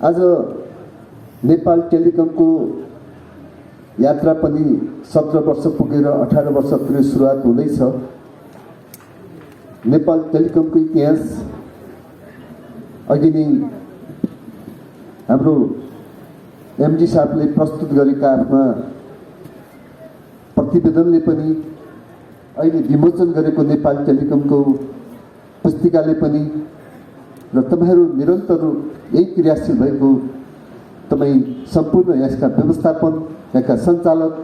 आज नेपाल टेलिकमको यात्रा पनि 17 वर्ष पुगेर 18 वर्षतिर सुरुवात हुँदैछ। नेपाल टेलिकमको इतिहास अघि नै हाम्रो एमजी साहबले प्रस्तुत गरेका आफ्ना प्रतिवेदनले पनि अहिले विमोचन गरेको नेपाल टेलिकमको पुस्तिकाले पनि र तपाईहरू निरन्तर यही क्रियाशील भएको तपाईँ सम्पूर्ण यसका व्यवस्थापन, यहाँका सञ्चालक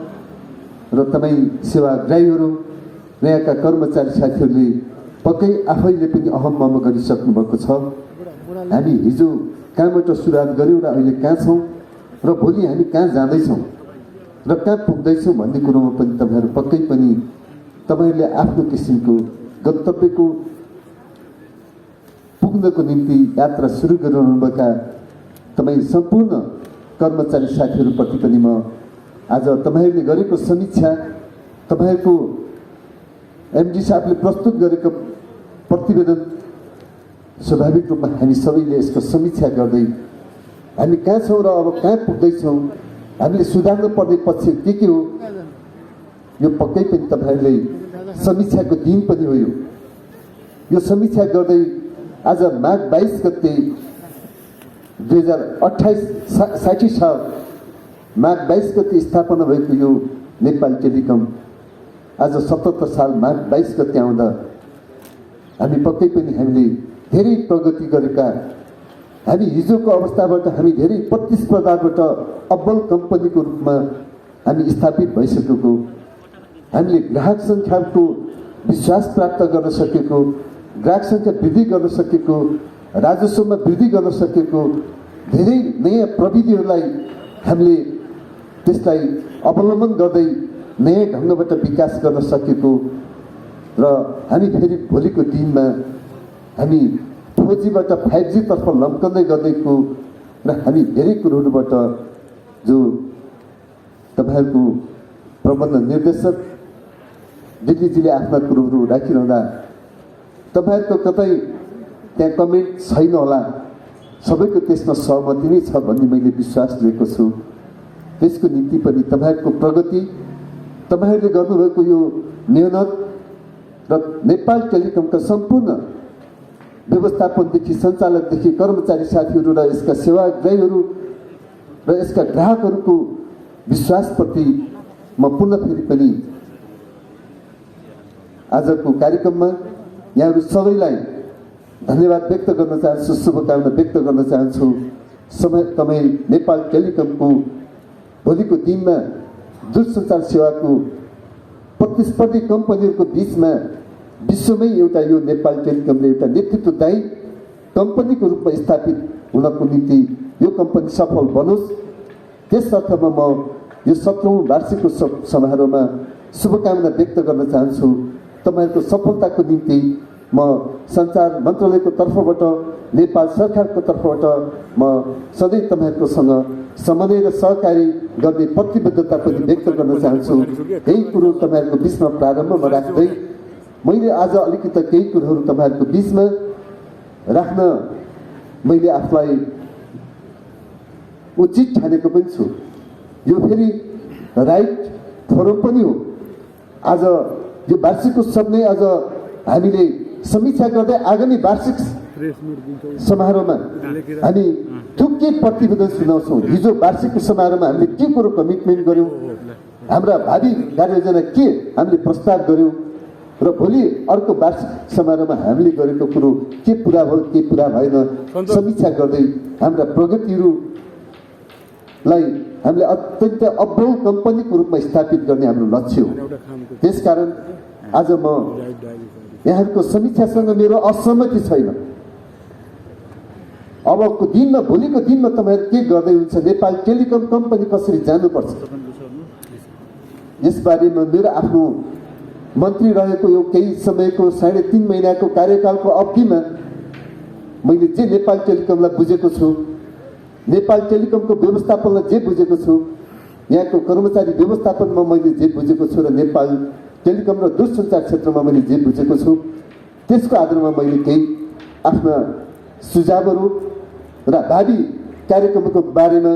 र तपाईँ सेवाग्राहीहरू र यहाँका कर्मचारी साथीहरूले पक्कै आफैले पनि अहम गरिसक्नु भएको छ। हामी हिजो कहाँबाट सुरुवात गऱ्यौँ र अहिले कहाँ छौँ र भोलि हामी कहाँ जाँदैछौँ र कहाँ पुग्दैछौँ भन्ने कुरोमा पनि तपाईहरू पक्कै पनि तपाईहरूले आफ्नो किसिमको गन्तव्यको पुग्नको निम्ति यात्रा सुरु गरिरहनुभएका तपाईँ सम्पूर्ण कर्मचारी साथीहरूप्रति पनि म आज तपाईहरूले गरेको समीक्षा, तपाईहरूको एमजी साहबले प्रस्तुत गरेको प्रतिवेदन स्वाभाविक रूपमा हामी सबैले यसको समीक्षा गर्दै हामी कहाँ छौँ र अब कहाँ पुग्दैछौँ, हामीले सुधार्नु पर्ने पक्ष के हो, यो पक्कै पनि तपाईहरूले समीक्षाको दिन पनि हो। यो समीक्षा गर्दै आज माघ 22 गते 2028 साल माघ 22 गते स्थापना भएको यो नेपाल टेलिकम आज 77 साल माघ 22 गते आउँदा हामी पक्कै पनि हामीले धेरै प्रगति गरेका, हामी हिजोको अवस्थाबाट हामी धेरै प्रतिस्पर्धाबाट अब्बल कम्पनीको रूपमा हामी स्थापित भइसकेको, हामीले ग्राहक सङ्ख्याको विश्वास प्राप्त गर्न सकेको, ग्राहक सङ्ख्या वृद्धि गर्न सकेको, राजस्वमा वृद्धि गर्न सकेको, धेरै नयाँ प्रविधिहरूलाई हामीले त्यसलाई अवलम्बन गर्दै नयाँ ढङ्गबाट विकास गर्न सकेको र हामी फेरि भोलिको दिनमा हामी 4Gबाट 5G तर्फ लम्कँदै गर्दैको र हामी धेरै कुरोहरूबाट जो तपाईँहरूको प्रबन्ध निर्देशक दिल्लीजीले आफ्ना कुरोहरू राखिरहँदा तपाईँहरूको कतै त्यहाँ कमेन्ट छैन होला, सबैको त्यसमा सहमति नै छ भन्ने मैले विश्वास लिएको छु। त्यसको निम्ति पनि तपाईँहरूको प्रगति, तपाईँहरूले गर्नुभएको यो मेहनत र नेपाल टेलिकमका सम्पूर्ण व्यवस्थापनदेखि सञ्चालकदेखि कर्मचारी साथीहरू र यसका सेवाग्राहीहरू र यसका ग्राहकहरूको विश्वासप्रति म पुनः फेरि पनि आजको कार्यक्रममा यहाँहरू सबैलाई धन्यवाद व्यक्त गर्न चाहन्छु, शुभकामना व्यक्त गर्न चाहन्छु। तपाईँ नेपाल टेलिकमको भोलिको दिनमा दूरसञ्चार सेवाको प्रतिस्पर्धी कम्पनीहरूको बिचमा विश्वमै एउटा यो नेपाल टेलिकमले एउटा नेतृत्वदायी कम्पनीको रूपमा स्थापित हुनको निम्ति यो कम्पनी सफल बनोस्, त्यस अर्थमा म यो 17औं वार्षिक समारोहमा शुभकामना व्यक्त गर्न चाहन्छु। तपाईँहरूको सफलताको निम्ति म सञ्चार मन्त्रालयको तर्फबाट, नेपाल सरकारको तर्फबाट म सधैँ तपाईँहरूकोसँग समन्वय र सहकारी गर्ने प्रतिबद्धता पनि व्यक्त गर्न चाहन्छु। यही कुरो तपाईँहरूको बिचमा प्रारम्भमा राख्दै मैले आज अलिकति केही कुरोहरू तपाईँहरूको बिचमा राख्न मैले आफूलाई उचित ठानेको पनि छु। यो फेरि राइट फोरम पनि हो। आज यो वार्षिक उत्सव नै आज हामीले समीक्षा गर्दै आगामी वार्षिक समारोहमा हामी के प्रतिवेदन सुनाउँछौँ, हिजो वार्षिक समारोहमा हामीले के कुरो कमिटमेन्ट गऱ्यौँ, हाम्रा भावी कार्ययोजना के हामीले प्रस्ताव गऱ्यौँ र भोलि अर्को वार्षिक समारोहमा हामीले गरेको कुरो के पुरा भयो के पुरा भएन समीक्षा गर्दै हाम्रा प्रगतिहरूलाई हामीले अत्यन्त अब्बल कम्पनीको रूपमा स्थापित गर्ने हाम्रो लक्ष्य हो। त्यसकारण आज म यहाँहरूको समीक्षासँग मेरो असहमति छैन। अबको दिनमा, भोलिको दिनमा तपाईँहरू के गर्दै हुन्छ, नेपाल टेलिकम कम्पनी कसरी जानुपर्छ, यसबारेमा मेरो आफ्नो मन्त्री रहेको यो केही समयको 3.5 महिनाको कार्यकालको अवधिमा मैले जे नेपाल टेलिकमलाई बुझेको छु, नेपाल टेलिकमको व्यवस्थापनलाई जे बुझेको छु, यहाँको कर्मचारी व्यवस्थापनमा मैले जे बुझेको छु र नेपाल टेलिकम र दूरसञ्चार क्षेत्रमा मैले जे बुझेको छु त्यसको आधारमा मैले केही आफ्ना सुझावहरू र भावी कार्यक्रमको बारेमा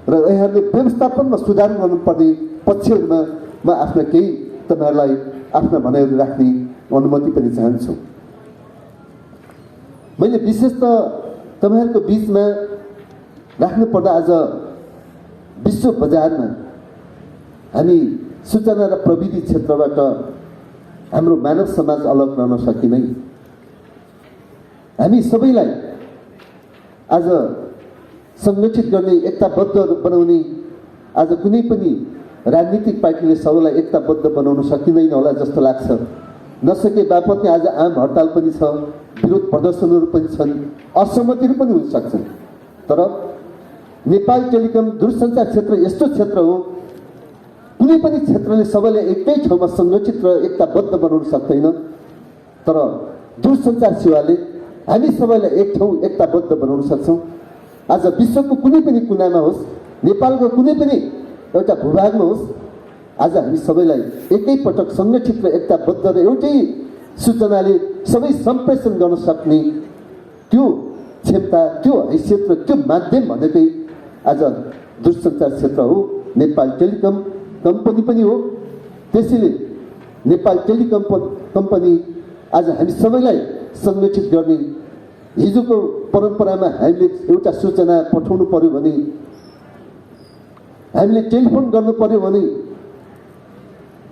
र यहाँले व्यवस्थापनमा सुधार गर्नुपर्ने पक्षहरूमा म आफ्ना केही तपाईँहरूलाई आफ्ना भनाइहरू राख्ने अनुमति पनि चाहन्छु। मैले विशेष त तपाईँहरूको बिचमा राख्नुपर्दा आज विश्व बजारमा हामी सूचना र प्रविधि क्षेत्रबाट हाम्रो मानव समाज अलग रहन सकिँदैन। हामी सबैलाई आज संरक्षित गर्ने, एकताबद्ध बनाउने, आज कुनै पनि राजनीतिक पार्टीले सबैलाई एकताबद्ध बनाउन सकिँदैन होला जस्तो लाग्छ। नसके बापत आज आम हडताल पनि छ, विरोध प्रदर्शनहरू पनि छन्, असहमतिहरू पनि हुन सक्छन्। तर नेपाल टेलिकम दूरसञ्चार क्षेत्र यस्तो क्षेत्र हो, कुनै पनि क्षेत्रले सबैलाई एकै ठाउँमा संरक्षित र एकताबद्ध बनाउन सक्दैन। तर दूरसञ्चार सेवाले हामी सबैलाई एक ठाउँ एकताबद्ध बनाउन सक्छौँ। आज विश्वको कुनै पनि कुनामा होस्, नेपालको कुनै पनि एउटा भूभागमा होस्, आज हामी सबैलाई एकैपटक संरक्षित र एकताबद्ध र एउटै सूचनाले सबै सम्प्रेषण गर्न सक्ने त्यो क्षमता, त्यो हैसियत र त्यो माध्यम भनेकै आज दूरसञ्चार क्षेत्र हो। नेपाल टेलिकम कम्पनी पनि हो। त्यसैले नेपाल टेलिकम कम्पनी आज हामी सबैलाई संरक्षित गर्ने, हिजोको परम्परामा हामीले एउटा सूचना पठाउनु पर्यो भने, हामीले टेलिफोन गर्नु पर्यो भने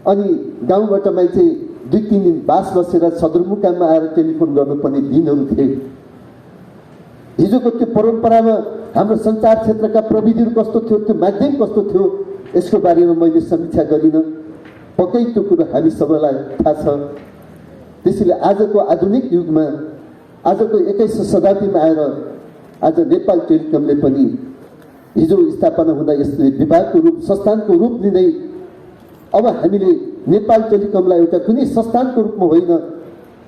अनि गाउँबाट मान्छे 2-3 दिन बास बसेर सदरमुकाममा आएर टेलिफोन गर्नुपर्ने दिनहरू थिए। हिजोको त्यो परम्परामा हाम्रो सञ्चार क्षेत्रका प्रविधिहरू कस्तो थियो, त्यो माध्यम कस्तो थियो, यसको बारेमा मैले समीक्षा गरिनँ। पक्कै त्यो कुरो हामी सबैलाई थाहा छ। त्यसैले आजको आधुनिक युगमा, आजको 21औं शताब्दीमा आएर आज नेपाल टेलिकमले पनि हिजो स्थापना हुँदा यसले विभागको रूप, संस्थानको रूप लिँदै अब हामीले नेपाल टेलिकमलाई एउटा कुनै संस्थानको रूपमा होइन,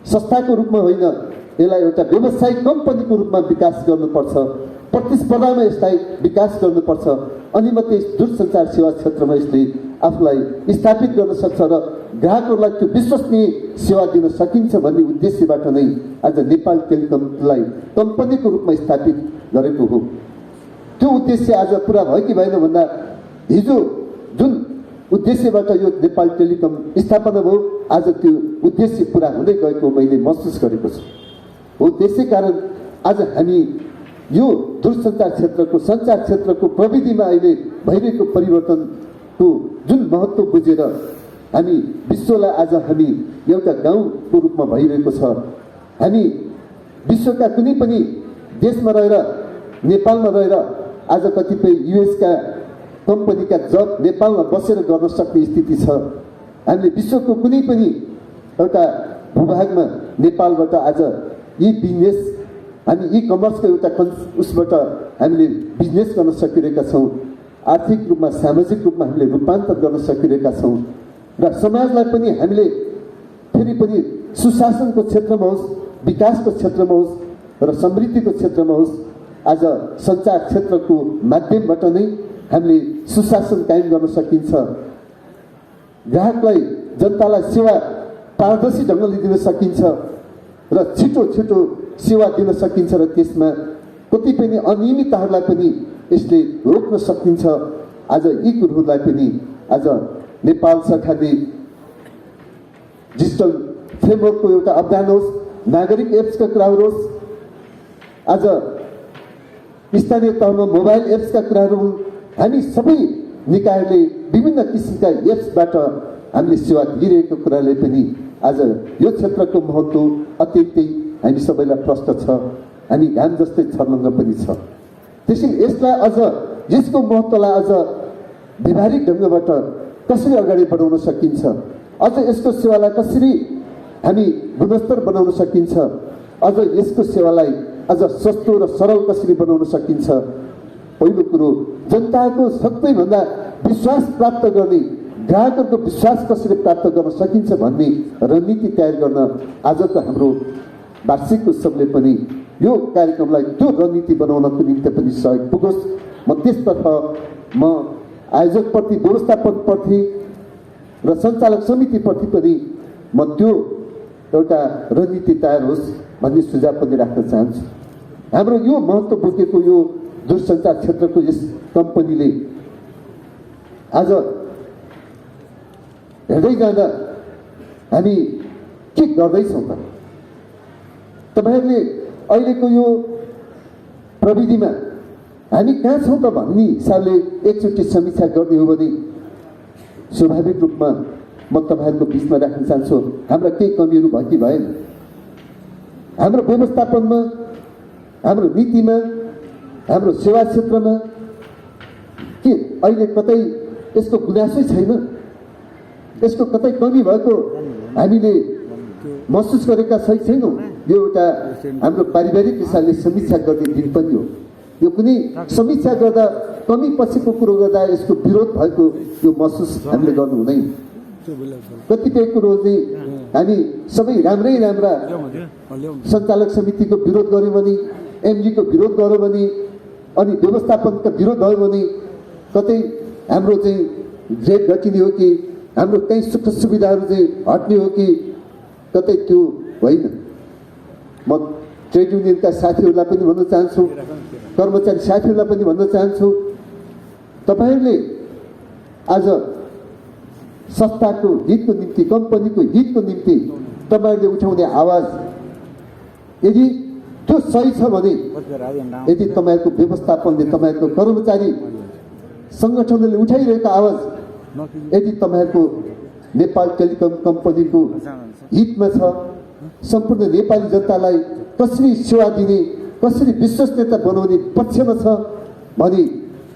संस्थाको रूपमा होइन, यसलाई एउटा व्यावसायिक कम्पनीको रूपमा विकास गर्नुपर्छ। प्रतिस्पर्धामा यसलाई विकास गर्नुपर्छ। अनि मात्रै दूरसञ्चार सेवा क्षेत्रमा यसले आफूलाई स्थापित गर्न सक्छ र ग्राहकहरूलाई त्यो विश्वसनीय सेवा दिन सकिन्छ भन्ने उद्देश्यबाट नै आज नेपाल टेलिकमलाई कम्पनीको रूपमा स्थापित गरेको हो। त्यो उद्देश्य आज पुरा भयो कि भएन भन्दा हिजो जुन उद्देश्यबाट यो नेपाल टेलिकम स्थापना भयो, आज त्यो उद्देश्य पुरा हुँदै गएको मैले महसुस गरेको छु। हो त्यसै कारण आज हामी यो दूरसञ्चार क्षेत्रको, सञ्चार क्षेत्रको प्रविधिमा अहिले भइरहेको परिवर्तनको जुन महत्त्व बुझेर हामी विश्वलाई आज हामी एउटा गाउँको रूपमा भइरहेको छ। हामी विश्वका कुनै पनि देशमा रहेर, नेपालमा रहेर आज कतिपय युएसका कम्पनीका जब नेपालमा बसेर गर्न सक्ने स्थिति छ। हामीले विश्वको कुनै पनि एउटा भूभागमा नेपालबाट आज यी बिजनेस, हामी इ कमर्सको एउटा उसबाट हामीले बिजनेस गर्न सकिरहेका छौँ। आर्थिक रूपमा, सामाजिक रूपमा हामीले रूपान्तर गर्न सकिरहेका छौँ र समाजलाई पनि हामीले फेरि पनि सुशासनको क्षेत्रमा होस्, विकासको क्षेत्रमा होस् र समृद्धिको क्षेत्रमा होस्, आज सञ्चार क्षेत्रको माध्यमबाट नै हामीले सुशासन कायम गर्न सकिन्छ। ग्राहकलाई, जनतालाई सेवा पारदर्शी ढङ्गले दिन सकिन्छ र छिटो सेवा दिन सकिन्छ र त्यसमा कति पनि अनियमितताहरूलाई पनि यसले रोक्न सकिन्छ। आज यी कुरोहरूलाई पनि आज नेपाल सरकारले डिजिटल फ्रेमवर्कको एउटा अभियान होस्, नागरिक एप्सका कुराहरू होस्, आज स्थानीय तहमा मोबाइल एप्सका कुराहरू हुन्, हामी सबै निकायले विभिन्न किसिमका एप्सबाट हामीले सेवा दिइरहेको कुराले पनि आज यो क्षेत्रको महत्त्व अत्यन्तै हामी सबैलाई प्रष्ट छ। हामी घाम जस्तै छर्लङ्ग पनि छ। त्यसैले यसलाई अझ, यसको महत्त्वलाई अझ व्यवहारिक ढङ्गबाट कसरी अगाडि बढाउन सकिन्छ, अझ यसको सेवालाई कसरी हामी गुणस्तर बनाउन सकिन्छ, अझ यसको सेवालाई अझ सस्तो र सरल कसरी बनाउन सकिन्छ। पहिलो कुरो जनताको सबैभन्दा विश्वास प्राप्त गर्ने, ग्राहकहरूको विश्वास कसरी प्राप्त गर्न सकिन्छ भन्ने रणनीति तयार गर्न आजको हाम्रो वार्षिक उत्सवले पनि यो कार्यक्रमलाई त्यो रणनीति बनाउनको निम्ति पनि सहयोग पुगोस्। म त्यसतर्फ म आयोजकप्रति, व्यवस्थापनप्रति र सञ्चालक समितिप्रति पनि म त्यो एउटा रणनीति तयार होस् भन्ने सुझाव पनि राख्न चाहन्छु। हाम्रो यो महत्त्व बोकेको यो दूरसञ्चार क्षेत्रको यस कम्पनीले आज हेर्दै जाँदा हामी के गर्दैछौँ त? तपाईहरुले अहिलेको यो प्रविधिमा हामी कहाँ छौँ त भन्ने हिसाबले एकचोटि समीक्षा गर्ने हो भने स्वाभाविक रूपमा म तपाईहरुको बिचमा राख्न चाहन्छु, हाम्रा केही कमीहरू भयो कि भएन? हाम्रो व्यवस्थापनमा, हाम्रो नीतिमा, हाम्रो सेवा क्षेत्रमा के अहिले कतै यसको गुनासै छैन? यसको कतै कमी भएको हामीले महसुस गरेका छैनौँ? यो एउटा हाम्रो पारिवारिक हिसाबले समीक्षा गर्ने दिन पनि हो। यो कुनै समीक्षा गर्दा कमी पछिको कुरो गर्दा यसको विरोध भएको यो महसुस हामीले गर्नु हुँदैन। कतिपय कुरो चाहिँ हामी सबै राम्रा सञ्चालक समितिको विरोध गर्यौँ भने, एमजीको विरोध गर्यो भने, अनि व्यवस्थापनका विरोध भयो भने कतै हाम्रो चाहिँ ग्रेड घटिने हो कि हाम्रो कहीँ सुख सुविधाहरू चाहिँ हट्ने हो कि कतै त्यो होइन। म ट्रेड युनियनका साथीहरूलाई पनि भन्न चाहन्छु, कर्मचारी साथीहरूलाई पनि भन्न चाहन्छु, तपाईहरुले आज संस्थाको हितको निम्ति, कम्पनीको हितको निम्ति तपाईहरुले उठाउने आवाज यदि त्यो सही छ भने, यदि तपाईहरुको व्यवस्थापनले, तपाईहरुको कर्मचारी संगठनले उठाइरहेको आवाज यदि तपाईहरुको नेपाल टेलिकम कम्पनीको हितमा छ, सम्पूर्ण नेपाली जनतालाई कसरी सेवा दिने, कसरी विश्वसनीयता बनाउने पक्षमा छ भने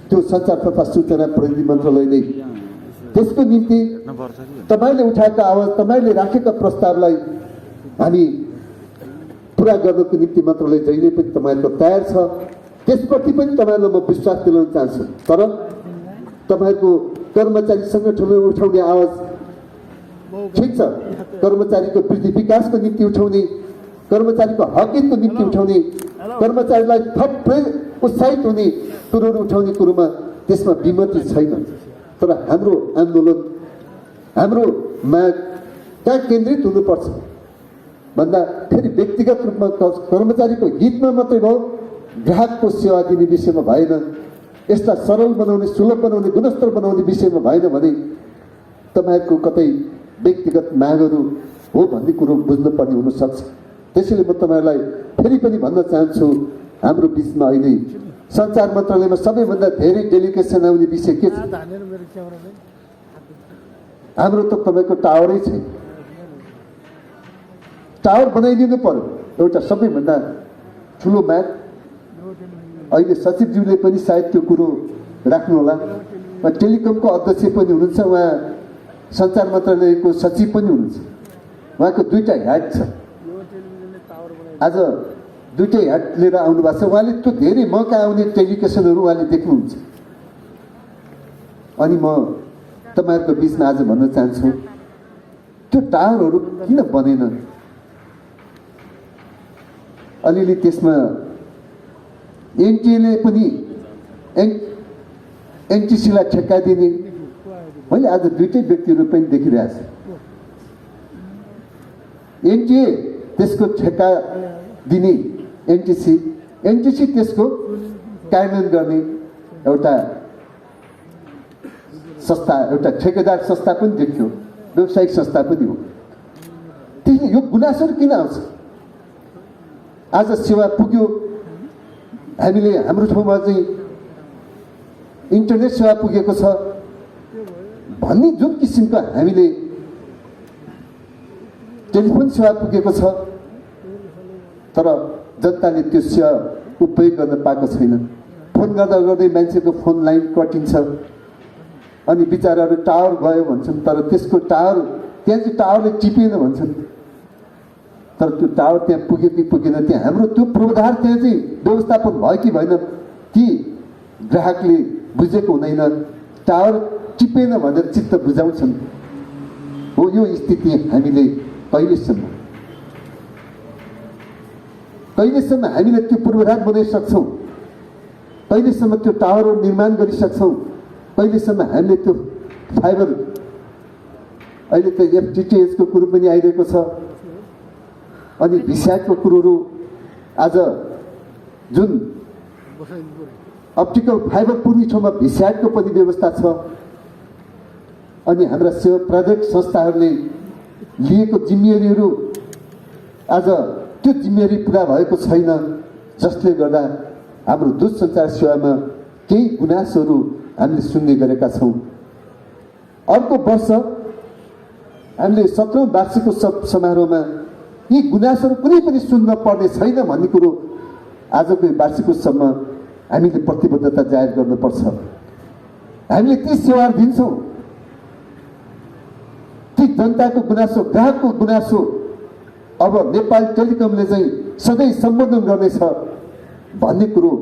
त्यो सञ्चार तथा सूचना प्रविधि मन्त्रालयले त्यसको निम्ति तपाईले उठाएका आवाज, तपाईले राखेका प्रस्तावलाई हामी पुरा गर्नको निम्ति मन्त्रालय जहिले पनि तपाईहरुको तयार छ। त्यसप्रति पनि तपाईहरुलाई म विश्वास दिलाउन चाहन्छु। तर तपाईहरुको कर्मचारी संगठनले उठाउने आवाज ठिक छ, कर्मचारीको वृद्धि विकासको निम्ति उठाउने, कर्मचारीको हकहितको निम्ति उठाउने, कर्मचारीलाई थप उत्साहित हुने कुरोहरू उठाउने कुरोमा त्यसमा विमति छैन। तर हाम्रो आन्दोलन, हाम्रो माग कहाँ केन्द्रित हुनुपर्छ भन्दा फेरि व्यक्तिगत रूपमा कर्मचारीको हितमा मात्रै भयो, ग्राहकको सेवा दिने विषयमा भएन, यसलाई सरल बनाउने, सुलभ बनाउने, गुणस्तर बनाउने विषयमा भएन भने तपाईहरुको कतै व्यक्तिगत मागहरू हो भन्ने कुरो बुझ्नुपर्ने हुनसक्छ। त्यसैले म तपाईहरुलाई फेरि पनि भन्न चाहन्छु, हाम्रो बिचमा अहिले सञ्चार मन्त्रालयमा सबैभन्दा धेरै डेलिगेसन आउने विषय के छ? हाम्रो त तपाईको टावरै छैन। टावर बनाइदिनु पर्यो, एउटा सबैभन्दा ठुलो माग। अहिले सचिवज्यूले पनि सायद त्यो कुरो राख्नु होला। टेलिकमको अध्यक्ष पनि हुनुहुन्छ, उहाँ सञ्चार मन्त्रालयको सचिव पनि हुनुहुन्छ, उहाँको दुईटा ह्याट छ। आज दुईटै ह्याट लिएर आउनु भएको छ। उहाँले त्यो धेरै मौका आउने टेलिभिजनहरू उहाँले देख्नुहुन्छ। अनि म तपाईहरुको बिचमा आज भन्न चाहन्छु, त्यो टावरहरू किन बनेन? अलिअलि त्यसमा एनटिएले पनि एनटिसीलाई ठेक्का दिने मैले आज दुईटै व्यक्तिहरू पनि देखिरहेको छु। एनटिए त्यसको ठेक्का दिने, एनटिसी त्यसको कार्यान्वयन गर्ने एउटा संस्था, एउटा ठेकेदार संस्था पनि देखियो, व्यावसायिक संस्था पनि हो। त्यसले यो गुनासोहरू किन आउँछ? आज सेवा पुग्यो, हामीले हाम्रो ठाउँमा चाहिँ इन्टरनेट सेवा पुगेको छ भन्ने जुन किसिमको हामीले टेलिफोन सेवा पुगेको छ, तर जनताले त्यो सेवा उपयोग गर्न पाएको छैन। फोन गर्दा गर्दै मान्छेको फोन लाइन कटिन्छ, अनि बिचाराहरू टावर गयो भन्छन्, तर त्यसको टावर त्यहाँ चाहिँ टावरले टिपेन भन्छन्। तर त्यो टावर त्यहाँ पुग्यो कि पुगेन, त्यहाँ हाम्रो त्यो पूर्वाधार त्यहाँ चाहिँ व्यवस्थापन भयो कि भएन कि ग्राहकले बुझेको हुँदैन, टावर टिपेन भनेर चित्त बुझाउँछन्। हो यो स्थिति हामीले कहिलेसम्म हामीले त्यो पूर्वाधार बनाइसक्छौँ, कहिलेसम्म त्यो टावरहरू निर्माण गरिसक्छौँ, कहिलेसम्म हामीले त्यो फाइबर, अहिले त एफटिटिएचको कुरो पनि आइरहेको छ, अनि भिस्याटको कुरोहरू आज जुन अप्टिकल फाइबर पूर्वी ठाउँमा भिस्याटको पनि व्यवस्था छ। अनि हाम्रा सेवा प्रायोजक संस्थाहरूले लिएको जिम्मेवारीहरू आज त्यो जिम्मेवारी पुरा भएको छैन, जसले गर्दा हाम्रो दूरसञ्चार सेवामा केही गुनासोहरू हामीले सुन्ने गरेका छौँ। अर्को वर्ष हामीले 17औं वार्षिकोत्सव समारोहमा यी गुनासोहरू कुनै पनि सुन्न पर्ने छैन भन्ने कुरो आजको वार्षिकोत्सवमा हामीले प्रतिबद्धता जाहेर गर्नुपर्छ। हामीले ती सेवाहरू दिन्छौँ, ती जनताको गुनासो, ग्राहकको गुनासो अब नेपाल टेलिकमले चाहिँ सधैँ सम्बोधन गर्नेछ भन्ने कुरो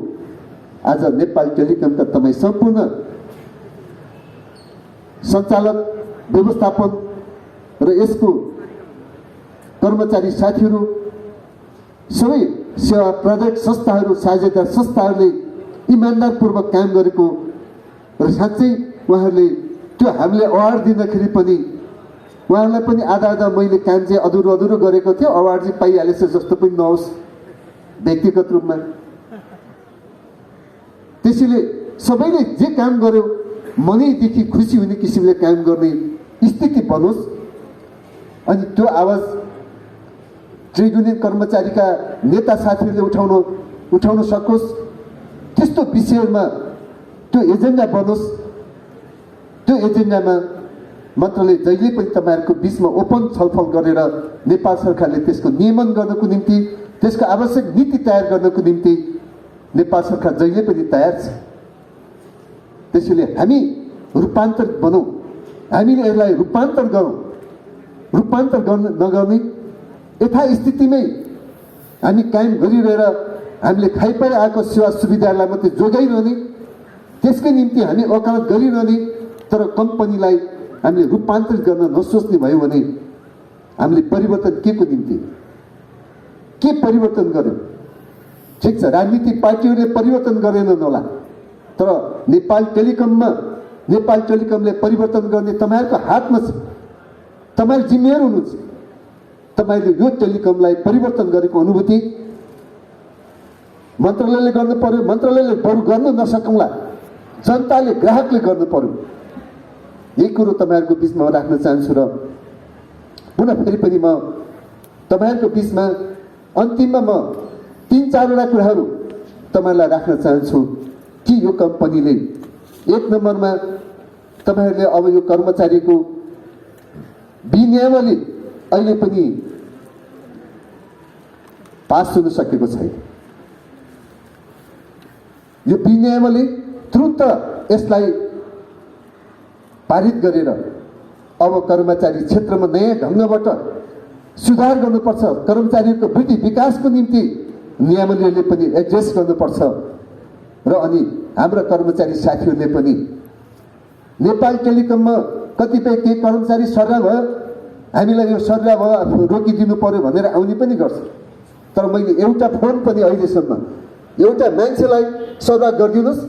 आज नेपाल टेलिकमका तपाईँ सम्पूर्ण सञ्चालक, व्यवस्थापन र यसको कर्मचारी साथीहरू, सबै सेवा प्रायोजक संस्थाहरू, साझेदार संस्थाहरूले इमान्दारपूर्वक काम गरेको र साँच्चै उहाँहरूले त्यो हामीले अवार्ड दिँदाखेरि पनि उहाँहरूलाई पनि आधा आधा मैले काम चाहिँ अधुरो गरेको थियो, अवार्ड चाहिँ पाइहालेछ जस्तो पनि नहोस् व्यक्तिगत रूपमा। त्यसैले सबैले जे काम गर्यो मनैदेखि खुसी हुने किसिमले काम गर्ने स्थिति बनोस्। अनि त्यो आवाज ट्रेड युनियन कर्मचारीका नेता साथीहरूले उठाउन सकोस्, त्यस्तो विषयमा त्यो एजेन्डा बनोस्। त्यो एजेन्डामा मन्त्रालय जहिले पनि तपाईँहरूको बिचमा ओपन छलफल गरेर नेपाल सरकारले त्यसको नियमन गर्नको निम्ति, त्यसको आवश्यक नीति तयार गर्नको निम्ति नेपाल सरकार जहिले पनि तयार छ। त्यसैले हामी रूपान्तरित बनौँ, हामीले यसलाई रूपान्तर गरौँ। रूपान्तर नगर्ने यथास्थितिमै हामी कायम गरिरहेर हामीले खाइपरि आएको सेवा सुविधाहरूलाई मात्रै जोगाइरहने, त्यसकै निम्ति हामी वकालत गरिरहने, तर कम्पनीलाई हामीले रूपान्तरित गर्न नसोच्ने भयो भने हामीले परिवर्तन के को निम्ति के परिवर्तन गर्यो? ठिक छ, राजनीतिक पार्टीहरूले परिवर्तन गरेनन् होला, तर नेपाल टेलिकमले परिवर्तन गर्ने तपाईँहरूको हातमा छ। तपाईँ जिम्मेवार हुनुहुन्छ। तपाईँले यो टेलिकमलाई परिवर्तन गरेको अनुभूति मन्त्रालयले गर्नु पर्यो। मन्त्रालयले बरु गर्न नसकौँला, जनताले, ग्राहकले गर्नु पर्यो। यही कुरो तपाईँहरूको बिचमा राख्न चाहन्छु। र पुनः फेरि पनि म तपाईँहरूको बिचमा अन्तिममा म 3-4वटा कुराहरू तपाईँलाई राख्न चाहन्छु कि यो कम्पनीले एक नम्बरमा तपाईँहरूले अब यो कर्मचारीको विनियमले अहिले पनि पास हुन सकेको छैन। यो विनियमले तुरुन्त यसलाई पारित गरेर अब कर्मचारी क्षेत्रमा नयाँ ढङ्गबाट सुधार गर्नुपर्छ। कर्मचारीहरूको वृद्धि विकासको निम्ति नियमावलीहरूले पनि एड्रेस गर्नुपर्छ। र अनि हाम्रा कर्मचारी साथीहरूले पनि नेपाल टेलिकममा कतिपय केही कर्मचारी सर्रा भयो, हामीलाई यो सर्रा भयो रोकिदिनु पर्यो भनेर आउने पनि गर्छ। तर मैले एउटा फोन पनि अहिलेसम्म एउटा मान्छेलाई सल्लाह गरिदिनुहोस्,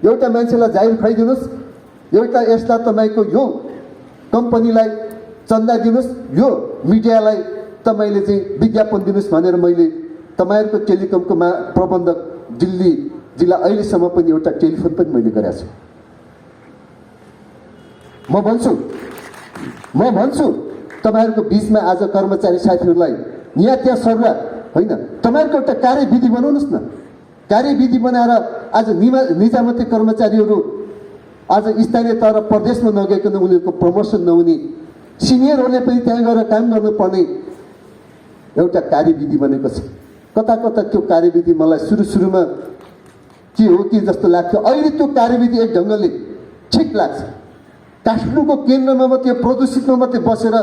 एउटा मान्छेलाई जाहिर खुवाइदिनुहोस्, एउटा यसलाई तपाईँको यो कम्पनीलाई चन्दा दिनुहोस्, यो मिडियालाई तपाईँले चाहिँ विज्ञापन दिनुहोस् भनेर मैले तपाईँहरूको टेलिकमको प्रबन्धक दिल्ली जिल्ला अहिलेसम्म पनि एउटा टेलिफोन पनि मैले गरेको छु। म भन्छु तपाईँहरूको बिचमा आज कर्मचारी साथीहरूलाई यहाँ त्यहाँ सर्वा होइन, तपाईँहरूको एउटा कार्यविधि बनाउनुहोस् न। कार्यविधि बनाएर आज निजामती कर्मचारीहरू आज स्थानीय तह र प्रदेशमा नगइकन उनीहरूको प्रमोसन नहुने, सिनियरहरूले पनि त्यहाँ गएर काम गर्नुपर्ने एउटा कार्यविधि बनेको छ। कता कता त्यो कार्यविधि मलाई सुरुमा के हो कि जस्तो लाग्थ्यो। अहिले त्यो कार्यविधि एक ढङ्गले ठिक लाग्छ। काठमाडौँको केन्द्रमा मात्रै, प्रदूषितमा मात्रै बसेर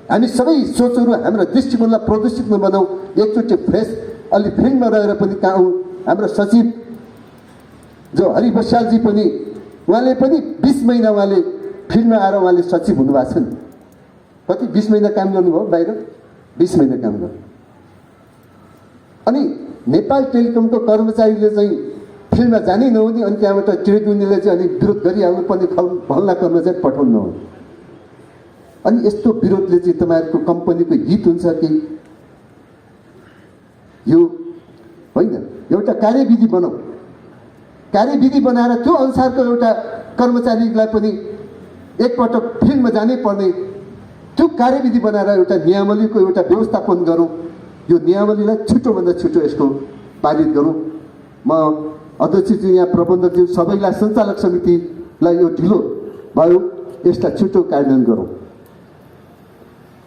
हामी सबै सोचहरू, हाम्रो दृष्टिकोणलाई प्रदूषित नबनाऊ। एकचोटि फ्रेस अलि फिल्डमा रहेर पनि कहाँ हाम्रो सचिव जो हरि बस्यालजी पनि, उहाँले पनि 20 महिना उहाँले फिल्डमा आएर उहाँले सचिव हुनुभएको छ नि। कति 20 महिना काम गर्नुभयो बाहिर, 20 महिना काम गर्नु। अनि नेपाल टेलिकमको कर्मचारीले चाहिँ फिल्डमा जानै नहुने, अनि त्यहाँबाट ट्रेड युनियनले चाहिँ अलिक विरोध गरिहाल्नु पर्ने भल्ला कर्मचारी पठाउनु नहुने। अनि यस्तो विरोधले चाहिँ तपाईँहरूको कम्पनीको हित हुन्छ कि यो होइन? एउटा कार्यविधि बनाऊ। कार्यविधि बनाएर त्यो अनुसारको एउटा कर्मचारीलाई पनि एकपटक फिल्डमा जानै पर्ने त्यो कार्यविधि बनाएर एउटा नियमावलीको एउटा व्यवस्थापन गरौँ। यो नियमावलीलाई छिटोभन्दा छिटो यसको पारित गरौँ। म अध्यक्षज्यू, यहाँ प्रबन्धकज्यू, सबैलाई, सञ्चालक समितिलाई यो ढिलो भयो, यसलाई छिटो कार्यान्वयन गरौँ।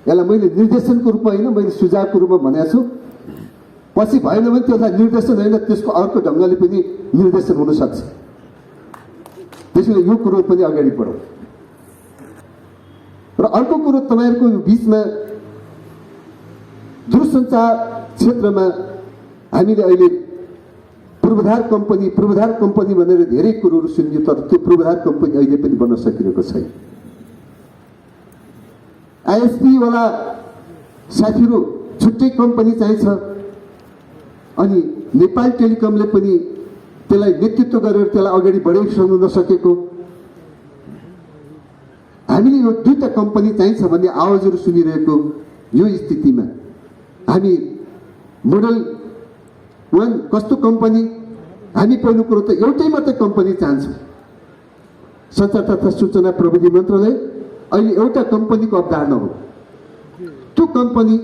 यसलाई मैले निर्देशनको रूपमा होइन, मैले सुझावको रूपमा भनेको छु। पछि भएन भने त्यसलाई निर्देशन होइन, त्यसको अर्को ढङ्गले पनि निर्देशन हुनसक्छ। त्यसैले यो कुरो पनि अगाडि बढौँ। र अर्को कुरो, तपाईँहरूको बिचमा दूरसञ्चार क्षेत्रमा हामीले अहिले पूर्वाधार कम्पनी भनेर धेरै कुरोहरू सुनियो, तर त्यो पूर्वाधार कम्पनी अहिले पनि बन्न सकिरहेको छैन। आइएसपी वाला साथीहरू छुट्टै कम्पनी चाहिन्छ, अनि नेपाल टेलिकमले पनि त्यसलाई नेतृत्व गरेर त्यसलाई अगाडि बढाइसक्नु नसकेको। हामीले यो दुईटा कम्पनी चाहिन्छ भन्ने आवाजहरू सुनिरहेको यो स्थितिमा हामी मोडल 1 कस्तो कम्पनी, हामी पहिलो कुरो त एउटै मात्रै कम्पनी चाहन्छौँ। सञ्चार तथा सूचना प्रविधि मन्त्रालय अहिले एउटा कम्पनीको अवधारणा हो। त्यो कम्पनी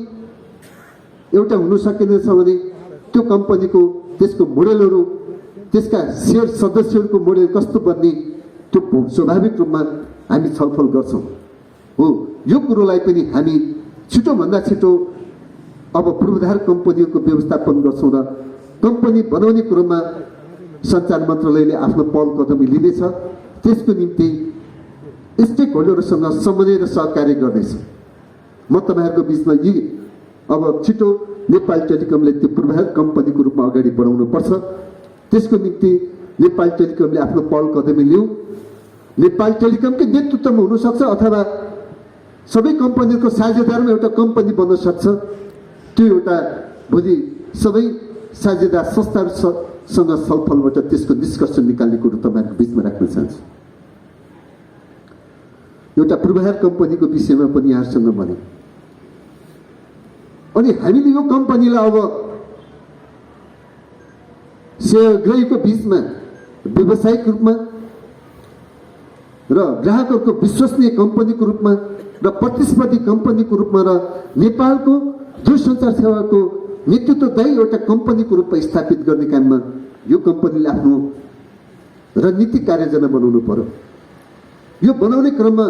एउटा हुन सकिनेछ भने त्यो कम्पनीको त्यसको मोडेलहरू, त्यसका सेयर सदस्यहरूको मोडेल कस्तो बन्ने, त्यो स्वाभाविक रूपमा हामी छलफल गर्छौँ। हो, यो कुरोलाई पनि हामी छिटोभन्दा छिटो अब पूर्वाधार कम्पनीको व्यवस्थापन गर्छौँ र कम्पनी बनाउने कुरोमा सञ्चार मन्त्रालयले आफ्नो पहल कदमी लिनेछ। त्यसको निम्ति स्टेक होल्डरसँग समन्वय र सहकार्य गर्नेछ। म तपाईँहरूको बिचमा यी अब छिटो नेपाल टेलिकमले त्यो पूर्वाधार कम्पनीको रूपमा अगाडि बढाउनु पर्छ। त्यसको निम्ति नेपाल टेलिकमले आफ्नो पहल कदमी लिऊ। नेपाल टेलिकमकै नेतृत्वमा हुनसक्छ अथवा सबै कम्पनीको साझेदारमा एउटा कम्पनी बन्न सक्छ। त्यो एउटा भोलि सबै साझेदार संस्थाहरूसँग छलफलबाट त्यसको निष्कर्ष निकाल्ने कुरो तपाईँहरूको बिचमा राख्न चाहन्छु। एउटा पूर्वाधार कम्पनीको विषयमा पनि यहाँसँग भने, अनि हामीले यो कम्पनीलाई अब सेवाग्राहीको बिचमा व्यावसायिक रूपमा र ग्राहकहरूको विश्वसनीय कम्पनीको रूपमा र प्रतिस्पर्धी कम्पनीको रूपमा र नेपालको दूरसञ्चार सेवाको नेतृत्वदायी एउटा कम्पनीको रूपमा स्थापित गर्ने काममा यो कम्पनीले आफ्नो रणनीतिक कार्ययोजना बनाउनु पर्यो। यो बनाउने क्रममा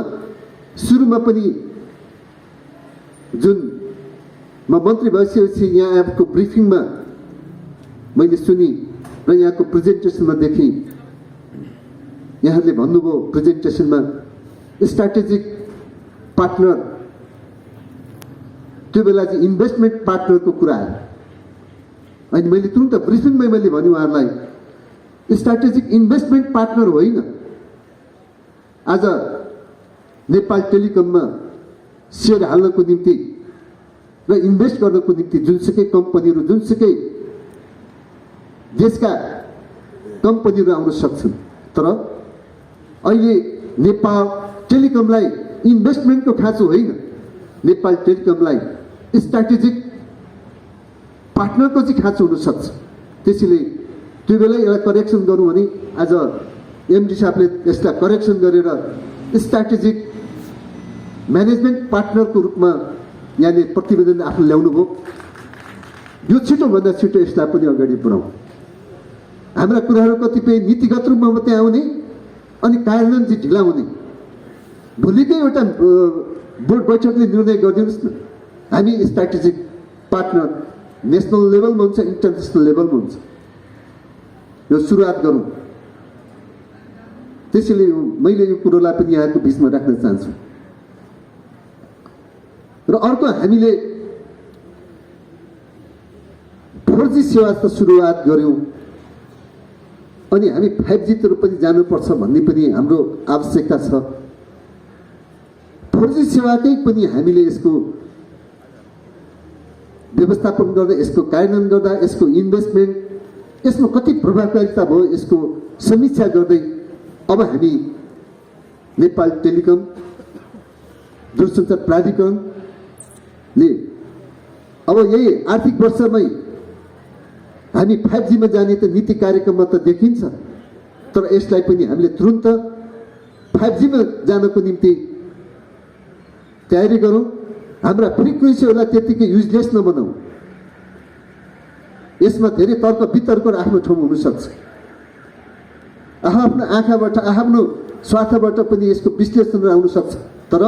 सुरुमा पनि जुन म मन्त्री भइसकेपछि यहाँ आएको ब्रिफिङमा मैले सुनि र यहाँको प्रेजेन्टेसनमा देखेँ, यहाँहरूले भन्नुभयो प्रेजेन्टेसनमा स्ट्राटेजिक पार्टनर, त्यो बेला चाहिँ इन्भेस्टमेन्ट पार्टनरको कुरा आयो। अनि मैले तुरन्त ब्रिफिङमै मैले भने उहाँहरूलाई, स्ट्राटेजिक इन्भेस्टमेन्ट पार्टनर होइन। आज नेपाल टेलिकममा सेयर हाल्नको निम्ति र इन्भेस्ट गर्नको निम्ति जुनसुकै कम्पनीहरू, जुनसुकै देशका कम्पनीहरू आउन सक्छन्, तर अहिले नेपाल टेलिकमलाई इन्भेस्टमेन्टको खाँचो होइन, नेपाल टेलिकमलाई स्ट्राटेजिक पार्टनरको चाहिँ खाँचो हुनसक्छ। त्यसैले त्यो बेला यसलाई करेक्सन गरौँ भने आज एमडी साहबले यसलाई करेक्सन गरेर स्ट्राटेजिक म्यानेजमेन्ट पार्टनरको रूपमा यहाँले प्रतिवेदन आफू ल्याउनु भयो। यो छिटोभन्दा छिटो यसलाई पनि अगाडि बढाउँ। हाम्रा कुराहरू कतिपय नीतिगत रूपमा मात्रै आउने अनि कार्यान्वयन चाहिँ ढिला हुने। भोलिकै एउटा बोर्ड बैठकले निर्णय गरिदिनुहोस् न, हामी स्ट्राटेजिक पार्टनर नेसनल लेभलमा हुन्छ, इन्टरनेसनल लेभलमा हुन्छ, यो सुरुवात गरौँ। त्यसैले मैले यो कुरोलाई पनि यहाँको बिचमा राख्न चाहन्छु। र अर्को, हामीले 4G सेवा त सुरुवात गऱ्यौँ, अनि हामी 5G तिर पनि जानुपर्छ भन्ने पनि हाम्रो आवश्यकता छ। 4G सेवाकै पनि हामीले यसको व्यवस्थापन गर्दा, यसको कार्यान्वयन गर्दा, यसको इन्भेस्टमेन्ट, यसमा कति प्रभावकारिता भयो, यसको समीक्षा गर्दै अब हामी नेपाल टेलिकम दूरसञ्चार प्राधिकरणले अब यही आर्थिक वर्षमै हामी 5G मा जाने त नीति कार्यक्रममा त देखिन्छ, तर यसलाई पनि हामीले तुरुन्त 5G मा जानको निम्ति तयारी गरौँ। हाम्रा फ्रिक्वेन्सीहरूलाई त्यतिकै युजलेस नबनाऊ। यसमा धेरै तर्क वितर्कहरू आफ्नो ठाउँमा हुनसक्छ। आफ्नो आँखाबाट आफ्नो स्वार्थबाट पनि यसको विश्लेषण आउन सक्छ। तर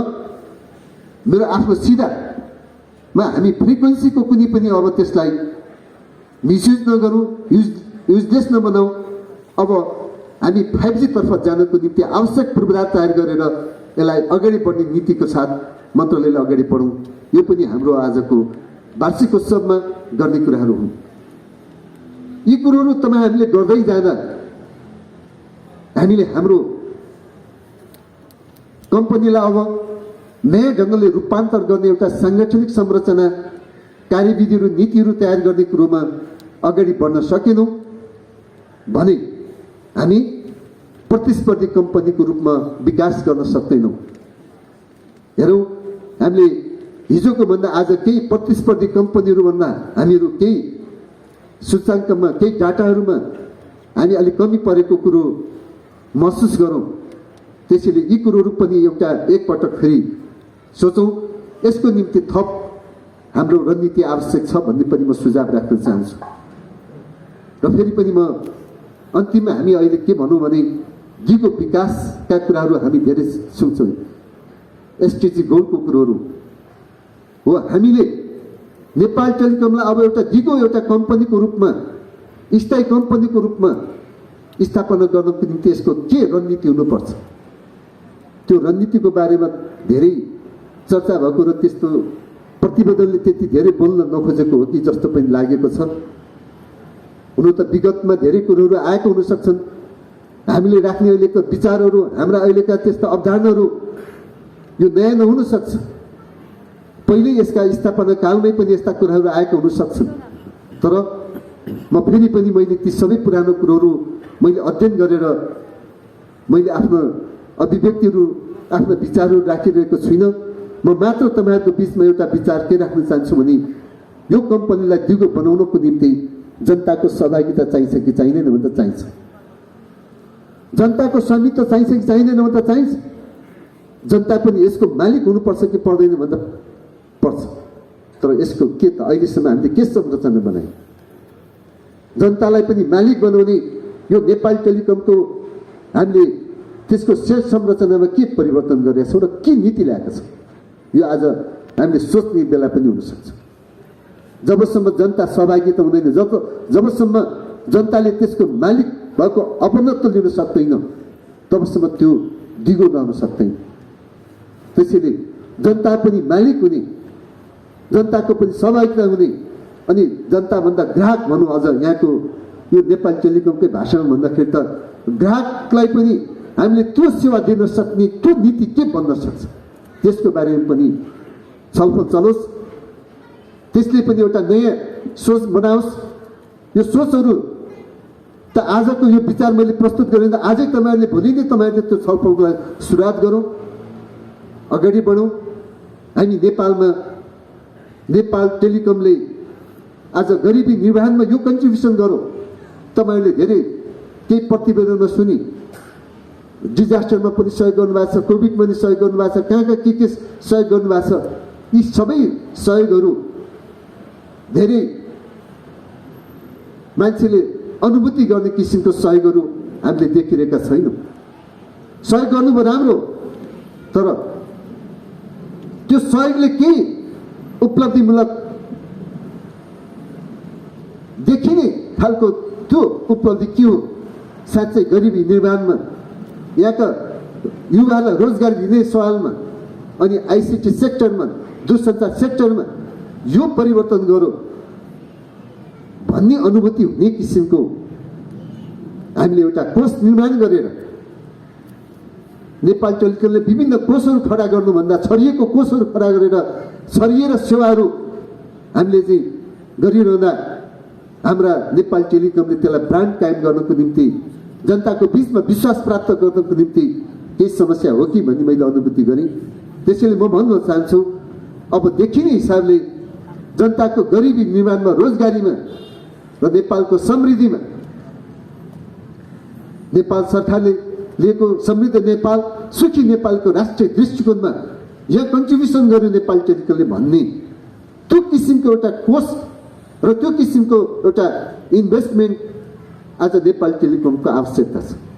मेरो आफ्नो सिधामा हामी फ्रिक्वेन्सीको कुनै पनि अब त्यसलाई मिसयुज नगरौँ, युजलेस नबनाऊ। अब हामी 5G तर्फ जानको निम्ति आवश्यक पूर्वाधार तयार गरेर यसलाई अगाडि बढ्ने नीतिको साथ मन्त्रालयले अगाडि बढौँ। यो पनि हाम्रो आजको वार्षिक उत्सवमा गर्ने कुराहरू हुन्। यी कुरोहरू हामीले गर्दै जाँदा हामीले हाम्रो कम्पनीलाई अब नयाँ ढङ्गले रूपान्तर गर्ने एउटा साङ्गठनिक संरचना, कार्यविधिहरू, नीतिहरू तयार गर्ने कुरोमा अगाडि बढ्न सकेनौँ भने हामी प्रतिस्पर्धी कम्पनीको रूपमा विकास गर्न सक्दैनौँ। हेरौँ, हामीले हिजोको भन्दा आज केही प्रतिस्पर्धी कम्पनीहरूभन्दा हामीहरू केही सूचाङ्कमा, केही डाटाहरूमा हामी अलिक कमी परेको कुरो महसुस गरौँ। त्यसैले यी कुरोहरू पनि एउटा एकपटक फेरि सोचौँ। यसको निम्ति थप हाम्रो रणनीति आवश्यक छ भन्ने पनि म सुझाव राख्न चाहन्छु। र फेरि पनि म अन्तिममा हामी अहिले के भनौँ भने जीको विकासका कुराहरू हामी धेरै सुन्छौँ। एसटिजी गोलको कुरोहरू हो। हामीले नेपाल टेलिकमलाई अब एउटा दिगो एउटा कम्पनीको रूपमा, स्थायी कम्पनीको रूपमा स्थापना गर्नको निम्ति यसको के रणनीति हुनुपर्छ, त्यो रणनीतिको बारेमा धेरै चर्चा भएको र त्यस्तो प्रतिवेदनले त्यति धेरै बोल्न नखोजेको हो कि जस्तो पनि लागेको छ। हुनु त विगतमा धेरै कुरोहरू आएको हुन सक्छन्। हामीले राख्ने अहिलेको विचारहरू, हाम्रा अहिलेका त्यस्ता अवधारणाहरू यो नयाँ नहुन सक्छ। पहिले यसका स्थापना कालमै पनि यस्ता कुराहरू आएको हुन सक्छन्। तर म फेरि पनि मैले ती सबै पुरानो कुरोहरू मैले अध्ययन गरेर मैले आफ्नो अभिव्यक्तिहरू, आफ्ना विचारहरू राखिरहेको छुइनँ। म मात्र तपाईँहरूको बिचमा एउटा विचार के राख्न चाहन्छु भने यो कम्पनीलाई दिगो बनाउनको निम्ति जनताको सहभागिता चाहिन्छ कि चाहिँदैन भन्दा चाहिन्छ। जनताको स्वामित्व चाहिन्छ कि चाहिँदैन भन्दा चाहिन्छ। जनता पनि यसको मालिक हुनुपर्छ कि पर्दैन भन्दा पर्छ। तर यसको के त अहिलेसम्म हामीले के संरचना बनायौँ? जनतालाई पनि मालिक बनाउने यो नेपाल टेलिकमको हामीले त्यसको शेष संरचनामा के परिवर्तन गरेका छौँ र के नीति ल्याएका छौँ? यो आज हामीले सोच्ने बेला पनि हुनसक्छ। जबसम्म जनता सहभागिता हुँदैन, जबसम्म जनताले त्यसको मालिक भएको अपनत्व लिन सक्दैन, तबसम्म त्यो दिगो गर्न सक्दैन। त्यसैले जनता पनि मालिक हुने, जनताको पनि सहभागिता हुने, अनि जनताभन्दा ग्राहक भनौँ। अझ यहाँको यो नेपाल टेलिकमकै भाषामा भन्दाखेरि त ग्राहकलाई पनि हामीले त्यो सेवा दिन सक्ने त्यो नीति के बन्न सक्छ, त्यसको बारेमा पनि छलफल चलोस्। त्यसले पनि एउटा नयाँ सोच बनाओस्। यो सोचहरू त आजको यो विचार मैले प्रस्तुत गरेँ, आजै तपाईँहरूले, भोलि नै तपाईँहरूले त्यो छलफललाई सुरुवात गरौँ, अगाडि बढौँ। हामी नेपालमा नेपाल टेलिकमले आज गरिबी निर्वहनमा यो कन्ट्रिब्युसन गरौँ। तपाईँहरूले धेरै केही प्रतिवेदनमा सुनि डिजास्टरमा पनि सहयोग गर्नुभएको छ, कोभिडमा पनि सहयोग गर्नुभएको छ, कहाँ के सहयोग गर्नुभएको छ। यी सबै सहयोगहरू धेरै मान्छेले अनुभूति गर्ने किसिमको सहयोगहरू हामीले देखिरहेका छैनौँ। सहयोग गर्नुभयो राम्रो, तर त्यो सहयोगले केही उपलब्धिमूलक देखिने खालको त्यो उपलब्धि के हो? साँच्चै गरिबी निर्माणमा, यहाँका युवाहरूलाई रोजगार दिने सवालमा, अनि आइसिटी सेक्टरमा, दूरसञ्चार सेक्टरमा यो परिवर्तन गरौँ भन्ने अनुभूति हुने किसिमको हामीले एउटा कोष निर्माण गरेर, नेपाल टेलिकमले विभिन्न कोषहरू खडा गर्नुभन्दा छरिएको कोषहरू खडा गरेर छरिएर सेवाहरू हामीले चाहिँ गरिरहँदा हाम्रा नेपाल टेलिकमले त्यसलाई ब्रान्ड कायम गर्नको निम्ति, जनताको बिचमा विश्वास प्राप्त गर्नको निम्ति केही समस्या हो कि भन्ने मैले अनुभूति गरेँ। त्यसैले म भन्न चाहन्छु, अब देखिने हिसाबले जनताको गरिबी निर्माणमा, रोजगारीमा र नेपालको समृद्धिमा नेपाल सरकारले लिएको समृद्ध नेपाल सुखी नेपालको राष्ट्रिय दृष्टिकोणमा यहाँ कन्ट्रिब्युसन गर्यो नेपाल टेलिकमले भन्ने त्यो किसिमको एउटा कोष र त्यो किसिमको एउटा इन्भेस्टमेन्ट आज नेपाल टेलिकमको आवश्यकता छ।